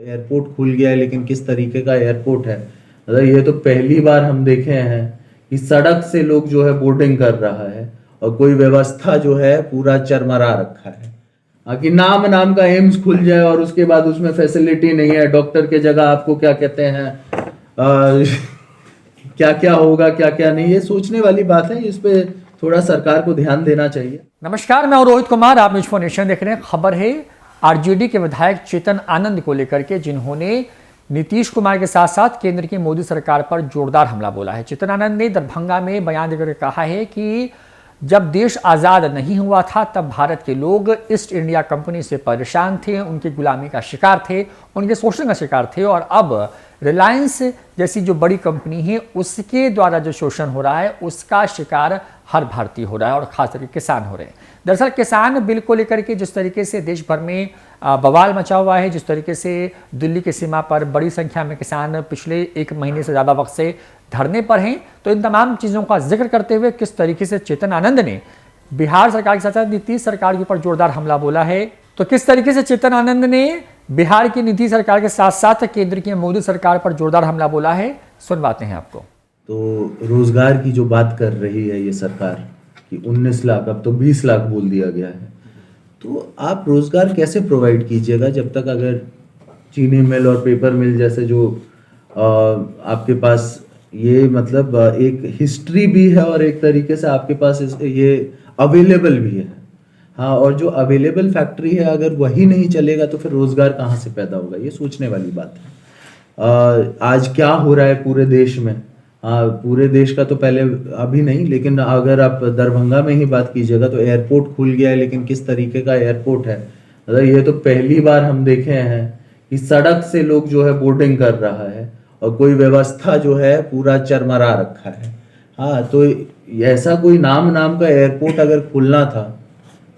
Airport खुल गया है, लेकिन किस तरीके का एयरपोर्ट है। मतलब ये तो पहली बार हम देखे हैं कि सड़क से लोग जो है बोर्डिंग कर रहा है और कोई व्यवस्था जो है पूरा चरमरा रखा है। कि नाम नाम का एम्स खुल जाए और उसके बाद उसमें फैसिलिटी नहीं है, डॉक्टर के जगह आपको क्या कहते हैं क्या क्या होगा क्या क्या नहीं, ये सोचने वाली बात है। इस पे थोड़ा सरकार को ध्यान देना चाहिए। नमस्कार, मैं रोहित कुमार, आप न्यूज़ 4 नेशन देख रहे हैं। खबर है आरजेडी के विधायक चेतन आनंद को लेकर के, जिन्होंने नीतीश कुमार के साथ साथ केंद्र की मोदी सरकार पर जोरदार हमला बोला है। चेतन आनंद ने दरभंगा में बयान देकर कहा है कि जब देश आज़ाद नहीं हुआ था तब भारत के लोग ईस्ट इंडिया कंपनी से परेशान थे, उनकी गुलामी का शिकार थे, उनके शोषण का शिकार थे, और अब रिलायंस जैसी जो बड़ी कंपनी है उसके द्वारा जो शोषण हो रहा है उसका शिकार हर भारतीय हो रहा है और खासकर किसान हो रहे हैं। दरअसल किसान बिल को लेकर के जिस तरीके से देश भर में बवाल मचा हुआ है, जिस तरीके से दिल्ली की सीमा पर बड़ी संख्या में किसान पिछले 1 महीने से ज़्यादा वक्त से धरने पर हैं, तो इन तमाम चीज़ों का जिक्र करते हुए किस तरीके से चेतन आनंद ने बिहार सरकार के साथ साथ नीतीश सरकार के ऊपर जोरदार हमला बोला है, तो किस तरीके से चेतन आनंद ने बिहार की नीतीश सरकार के साथ साथ केंद्र की मोदी सरकार पर जोरदार हमला बोला है, सुनवाते हैं आपको। तो रोजगार की जो बात कर रही है ये सरकार कि 19 लाख, अब तो 20 लाख बोल दिया गया है, तो आप रोजगार कैसे प्रोवाइड कीजिएगा जब तक अगर चीनी मिल और पेपर मिल जैसे जो आपके पास ये मतलब एक हिस्ट्री भी है और एक तरीके से आपके पास ये अवेलेबल भी है। हाँ, और जो अवेलेबल फैक्ट्री है अगर वही नहीं चलेगा तो फिर रोजगार कहाँ से पैदा होगा, ये सोचने वाली बात है। आज क्या हो रहा है पूरे देश में, हाँ पूरे देश का तो पहले अभी नहीं, लेकिन अगर आप दरभंगा में ही बात कीजिएगा तो एयरपोर्ट खुल गया है, लेकिन किस तरीके का एयरपोर्ट है। मतलब ये तो पहली बार हम देखे हैं कि सड़क से लोग जो है बोर्डिंग कर रहा है और कोई व्यवस्था जो है पूरा चरमरा रखा है। हाँ, तो ऐसा कोई नाम का एयरपोर्ट अगर खुलना था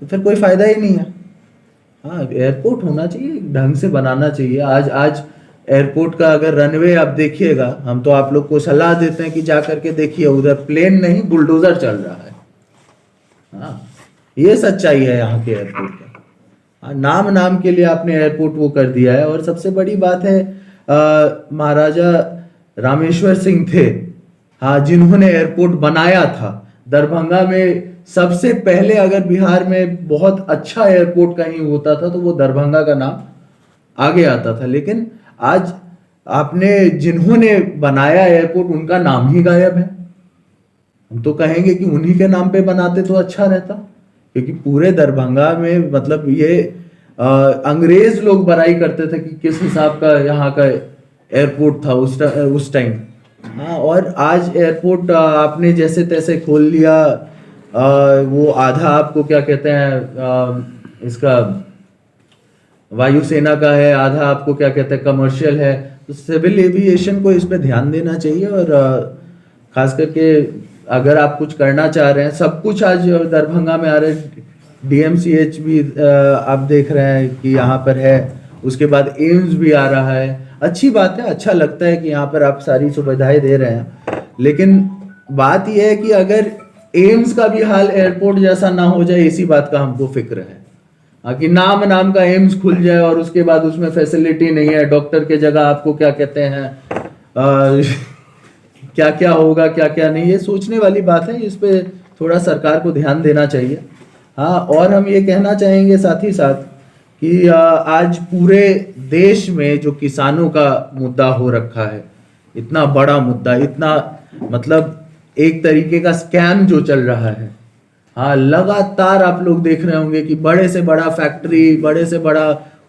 तो फिर कोई फायदा ही नहीं है। हाँ, एयरपोर्ट होना चाहिए, ढंग से बनाना चाहिए। आज एयरपोर्ट का अगर रनवे आप देखिएगा, हम तो आप लोग को सलाह देते हैं कि जा करके देखिए, उधर प्लेन नहीं बुलडोजर चल रहा है। हाँ, ये सच्चाई है यहाँ के एयरपोर्ट का। नाम के लिए आपने एयरपोर्ट वो कर दिया है। और सबसे बड़ी बात है महाराजा रामेश्वर सिंह थे, हाँ, जिन्होंने एयरपोर्ट बनाया था दरभंगा में। सबसे पहले अगर बिहार में बहुत अच्छा एयरपोर्ट कहीं होता था तो वो दरभंगा का नाम आगे आता था, लेकिन आज आपने जिन्होंने बनाया एयरपोर्ट उनका नाम ही गायब है। हम तो कहेंगे कि उन्हीं के नाम पे बनाते तो अच्छा रहता, क्योंकि पूरे दरभंगा में मतलब ये अंग्रेज लोग बड़ाई करते थे कि किस हिसाब का यहाँ का एयरपोर्ट था उस टाइम। हाँ, और आज एयरपोर्ट आपने जैसे तैसे खोल लिया। वो आधा आपको क्या कहते हैं इसका वायुसेना का है, आधा आपको क्या कहते हैं कमर्शियल है। तो सिविल एविएशन को इस पे ध्यान देना चाहिए। और खास करके अगर आप कुछ करना चाह रहे हैं, सब कुछ आज दरभंगा में आ रहे हैं। DMCH भी आप देख रहे हैं कि यहाँ पर है, उसके बाद एम्स भी आ रहा है। अच्छी बात है, अच्छा लगता है कि यहाँ पर आप सारी सुविधाएं दे रहे हैं, लेकिन बात यह है कि अगर एम्स का भी हाल एयरपोर्ट जैसा ना हो जाए, इसी बात का हमको फिक्र है। कि नाम का एम्स खुल जाए और उसके बाद उसमें फैसिलिटी नहीं है, डॉक्टर के जगह आपको क्या कहते हैं क्या क्या होगा क्या क्या नहीं, ये सोचने वाली बात है। इस पे थोड़ा सरकार को ध्यान देना चाहिए। हाँ, और हम ये कहना चाहेंगे साथ ही साथ कि आज पूरे देश में जो किसानों का मुद्दा हो रखा है, इतना बड़ा मुद्दा, इतना मतलब एक तरीके का स्कैम जो चल रहा है। हाँ, लगातार आप लोग देख रहे होंगे कि बड़े से बड़ा फैक्ट्री, बड़े से बड़ा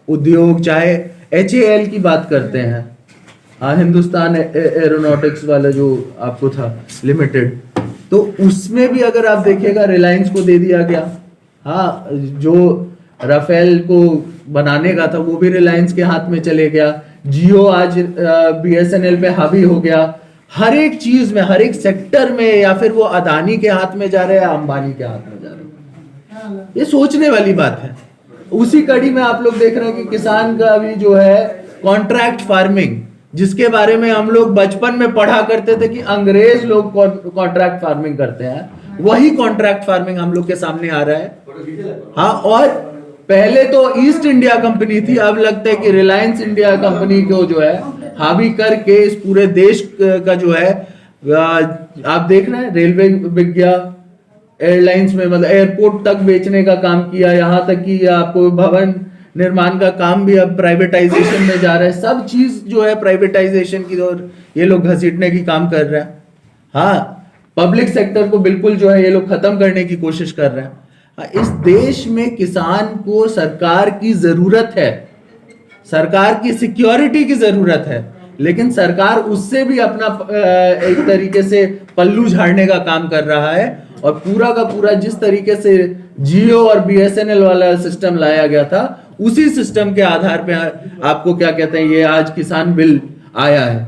उद्योग, चाहे HAL की बात करते हैं, हाँ, हिंदुस्तान एरोनॉटिक्स वाला जो आपको था लिमिटेड, तो उसमें भी अगर आप देखिएगा रिलायंस को दे दिया गया। हाँ, जो राफेल को बनाने का था वो भी रिलायंस के हाथ में चले गया। जियो आज BSNL पे हावी हो गया। हर एक चीज में, हर एक सेक्टर में, या फिर वो अदानी के हाथ में जा रहे हैं या अंबानी के हाथ में जा रहे हैं। ये सोचने वाली बात है। उसी कड़ी में आप लोग देख रहे हैं कि किसान का भी जो है कॉन्ट्रैक्ट फार्मिंग, जिसके बारे में हम लोग बचपन में पढ़ा करते थे कि अंग्रेज लोग कॉन्ट्रैक्ट फार्मिंग करते हैं, वही कॉन्ट्रैक्ट फार्मिंग हम लोग के सामने आ रहा है। हाँ, और पहले तो ईस्ट इंडिया कंपनी थी, अब लगता है कि रिलायंस इंडिया कंपनी को जो है हावी करके इस पूरे देश का जो है आप देख रहे हैं, रेलवे बिक गया, एयरलाइंस में मतलब एयरपोर्ट तक बेचने का काम किया, यहां तक कि आपको भवन निर्माण का काम भी अब प्राइवेटाइजेशन में जा रहा है। सब चीज जो है प्राइवेटाइजेशन की ओर ये लोग घसीटने की काम कर रहे हैं। हाँ, पब्लिक सेक्टर को बिल्कुल जो है ये लोग खत्म करने की कोशिश कर रहे हैं। इस देश में किसान को सरकार की जरूरत है, सरकार की सिक्योरिटी की जरूरत है, लेकिन सरकार उससे भी अपना एक तरीके से पल्लू झाड़ने का काम कर रहा है। और पूरा का पूरा जिस तरीके से जियो और बीएसएनएल वाला सिस्टम लाया गया था, उसी सिस्टम के आधार पे आपको क्या कहते हैं, ये आज किसान बिल आया है।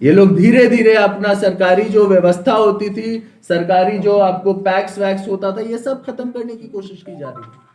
ये लोग धीरे धीरे अपना सरकारी जो व्यवस्था होती थी, सरकारी जो आपको पैक्स वैक्स होता था, ये सब खत्म करने की कोशिश की जा रही है।